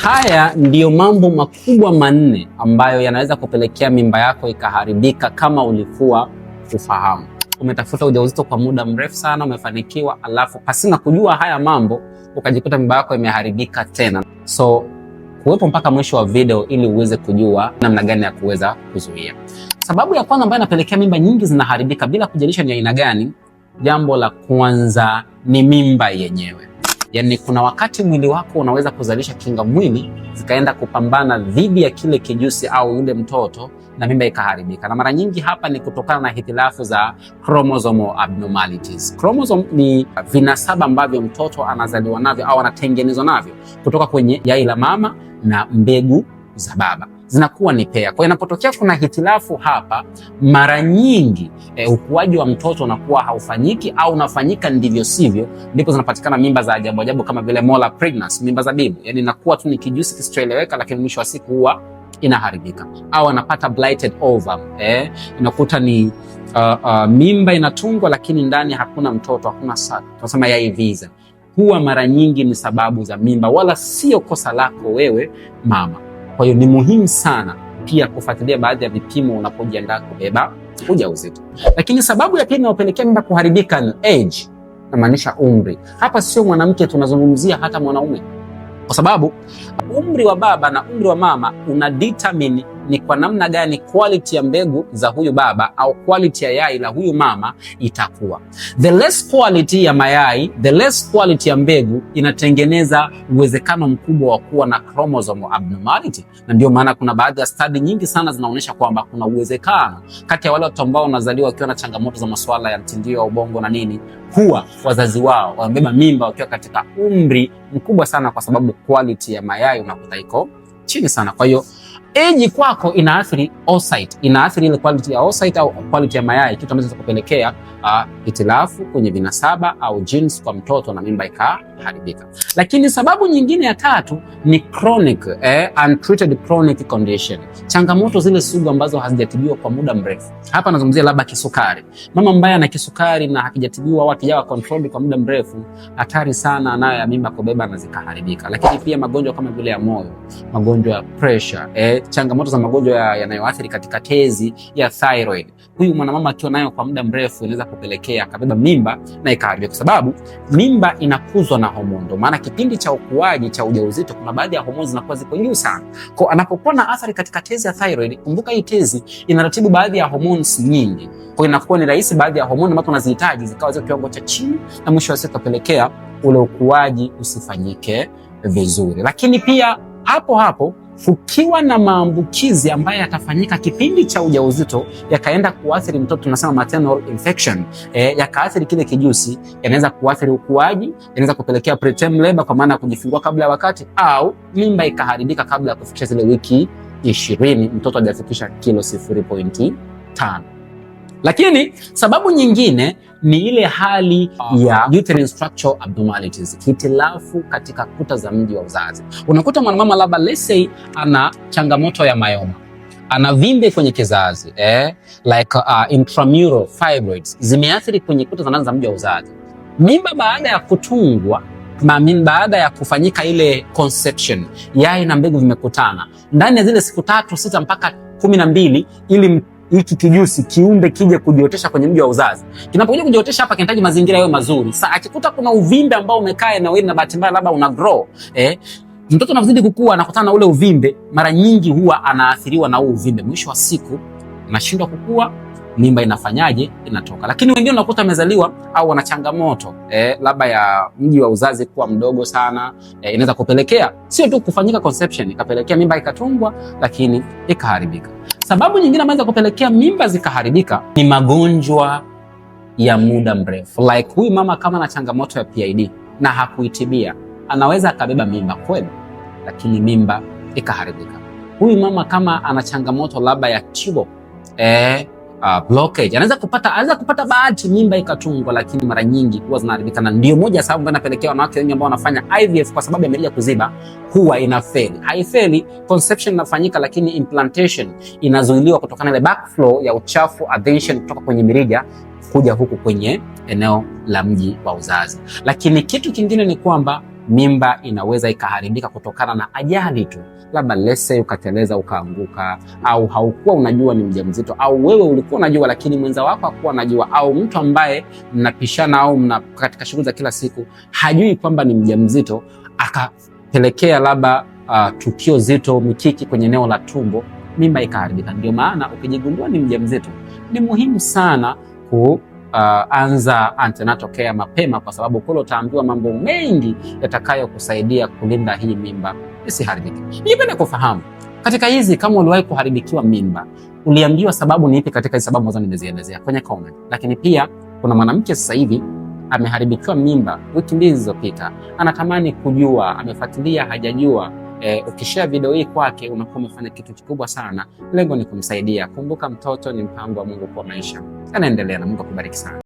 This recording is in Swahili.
Haya ndiyo mambo makubwa manne ambayo yanaweza kupelekea mimba yako ikaharibika kama ulikuwa ufahamu. Umetafuta ujauzito kwa muda mrefu sana, umefanikiwa, alafu pasina kujua haya mambo ukajikuta mimba yako imeharibika tena. So kuwepo mpaka mwisho wa video ili uweze kujua namna gani ya kuweza kuzuia. Sababu ya kwanza ambayo inapelekea mimba nyingi zinaharibika bila kujalisha ni aina gani? Jambo la kwanza ni mimba yenyewe. Yaani kuna wakati mwili wako unaweza kuzalisha kinga mwili zikaenda kupambana dhidi ya kile kijusi au yule mtoto na mimba ikaharibika. Na mara nyingi hapa ni kutokana na hitilafu za chromosomal abnormalities. Chromosome ni vinasaba ambavyo mtoto anazaliwa navyo au anatengenezwa navyo kutoka kwenye yai la mama na mbegu za baba. Zinakuwa ni pea. Kwa hiyo inapotokea kuna hitilafu hapa, mara nyingi ukuaji wa mtoto unakuwa haufanyiki au unafanyika ndivyo sivyo, ndipo zinapatikana mimba za ajabu ajabu kama vile molar pregnancy, mimba za bibu. Yaani inakuwa tu ni kijusi kisichoeleweka, lakini mwisho wa siku huwa inaharibika. Au anapata blighted ovum. Inakuta ni mimba inatungwa lakini ndani hakuna mtoto, hakuna sac. Tunasema yai visa. Huwa mara nyingi ni sababu za mimba, wala sio kosa lako wewe mama. Kwa hiyo ni muhimu sana pia kufuatilia baadhi ya vipimo unapojiandaa kubeba ujauzito. Lakini sababu ya pili inayopelekea mimba kuharibika ni age, namaanisha umri. Hapa sio mwanamke tunazungumzia, hata mwanaume. Kwa sababu umri wa baba na umri wa mama una determine ni kwa namna gani quality ya mbegu za huyu baba au quality ya yai la huyu mama itakuwa. The less quality ya mayai, the less quality ya mbegu inatengeneza uwezekano mkubwa wa kuwa na chromosomal abnormality. Na ndio maana kuna baadhi ya study nyingi sana zinaonyesha kwamba kuna uwezekano kati ya wale watu ambao wanazaliwa wakiwa na changamoto za masuala ya mtindio wa ubongo na nini, huwa wazazi wao wamebeba mimba wakiwa katika umri mkubwa sana, kwa sababu quality ya mayai unakuta iko chini sana. Kwa hiyo age kwako inaathiri oocyte, inaathiri ile quality ya oocyte au quality ya mayai, kitu ambacho kinapelekea hitilafu kwenye vinasaba au genes kwa mtoto na mimba ikaharibika. Lakini sababu nyingine ya tatu ni chronic, untreated chronic condition. Changamoto zile sugu ambazo hazijatibiwa kwa muda mrefu. Hapa nazungumzia labda kisukari. Mama ambaye ana kisukari na hakijatibiwa au hakijawa controlled kwa muda mrefu, hatari sana nayo ya mimba kubeba na zikaharibika. Lakini pia magonjwa kama vile ya moyo, magonjwa ya pressure, changamoto za magonjwa yanayoathiri katika tezi ya thyroid. Huyu mwanamama akiwa nayo kwa muda mrefu inaweza kupelekea akabeba mimba na ikaharibika, kwa sababu mimba inakuzwa na homoni. Ndio maana kipindi cha ukuaji cha ujauzito kuna baadhi ya homoni zinakuwa ziko juu sana. Kwa anapokuwa na athari katika tezi ya thyroid, kumbuka hii tezi inaratibu baadhi ya hormones nyingi. Kwa inakuwa ni rahisi baadhi ya homoni ambazo tunazihitaji zikawa za kiwango cha chini, na mwisho wa siku kapelekea ule ukuaji usifanyike vizuri. Lakini pia hapo ukiwa na maambukizi ambayo yatafanyika kipindi cha ujauzito yakaenda kuathiri mtoto, tunasema maternal infection, yakaathiri kile kijusi, yanaweza kuathiri ukuaji, yanaweza kupelekea preterm labor kwa maana ya kujifungua kabla ya wakati, au mimba ikaharibika kabla ya kufikisha zile wiki 20, mtoto hajafikisha kilo 0.5. Lakini sababu nyingine ni ile hali ya uterine structural abnormalities, hitilafu katika kuta za mji wa uzazi. Unakuta mwanamama labda let's say ana changamoto ya myoma, ana vimbe kwenye kizazi, like intramural fibroids zimeathiri kwenye kuta za ndani za mji wa uzazi. Mimba baada ya kutungwa, baada ya kufanyika ile conception, yai na mbegu vimekutana ndani ya zile siku 3, 6 mpaka 12 ili hiki kijusi kiumbe kije kujiotesha kwenye mji wa uzazi. Kinapokuja kujiotesha hapa kinahitaji mazingira yawe mazuri. Sasa akikuta kuna uvimbe ambao umekaa eneo hili na bahati mbaya labda una grow, mtoto anazidi kukua, anakutana na ule uvimbe, mara nyingi huwa anaathiriwa na uvimbe. Mwisho wa siku anashindwa kukua, mimba inafanyaje? Inatoka. Lakini wengine unakuta amezaliwa au wana changamoto labda ya mji wa uzazi kuwa mdogo sana, inaweza kupelekea sio tu kufanyika conception, ikapelekea mimba ikatungwa lakini ikaharibika. Sababu nyingine ambayo kupelekea mimba zikaharibika ni magonjwa ya muda mrefu. Like huyu mama kama na changamoto ya PID na hakuitibia, anaweza akabeba mimba kweli, lakini mimba ikaharibika. Huyu mama kama ana changamoto labda ya tubal blockage, anaweza kupata bahati mimba ikatungwa, lakini mara nyingi huwa zinaharibika. Na ndio moja sababu ambayo inapelekea wanawake wengi ambao wanafanya IVF kwa sababu ya mirija kuziba huwa inafeli. Haifeli, conception inafanyika, lakini implantation inazuiliwa kutokana na ile backflow ya uchafu, adhesion kutoka kwenye mirija kuja huku kwenye eneo la mji wa uzazi. Lakini kitu kingine ni kwamba mimba inaweza ikaharibika kutokana na ajali tu, labda lese ukateleza ukaanguka, au haukuwa unajua ni mjamzito, au wewe ulikuwa unajua lakini mwenza wako hakuwa unajua, au mtu ambaye mnapishana au mna katika shughuli za kila siku hajui kwamba ni mjamzito, akapelekea labda tukio zito, mikiki kwenye eneo la tumbo, mimba ikaharibika. Ndio maana ukijigundua ni mjamzito ni muhimu sana anza antenatal care mapema, kwa sababu kule utaambiwa mambo mengi yatakayokusaidia kulinda hii mimba isiharibike. Nipende kufahamu katika hizi, kama uliwahi kuharibikiwa mimba, uliambiwa sababu ni ipi katika hizi sababu ambazo nimezielezea kwenye comment. Lakini pia kuna mwanamke sasa hivi ameharibikiwa mimba wiki 2 zilizopita, anatamani kujua, amefuatilia hajajua. Ukishare video hii kwake unakuwa umefanya kitu kikubwa sana. Lengo ni kumsaidia. Kumbuka, mtoto ni mpango wa Mungu kwa maisha. Anaendelea na Mungu akubariki sana.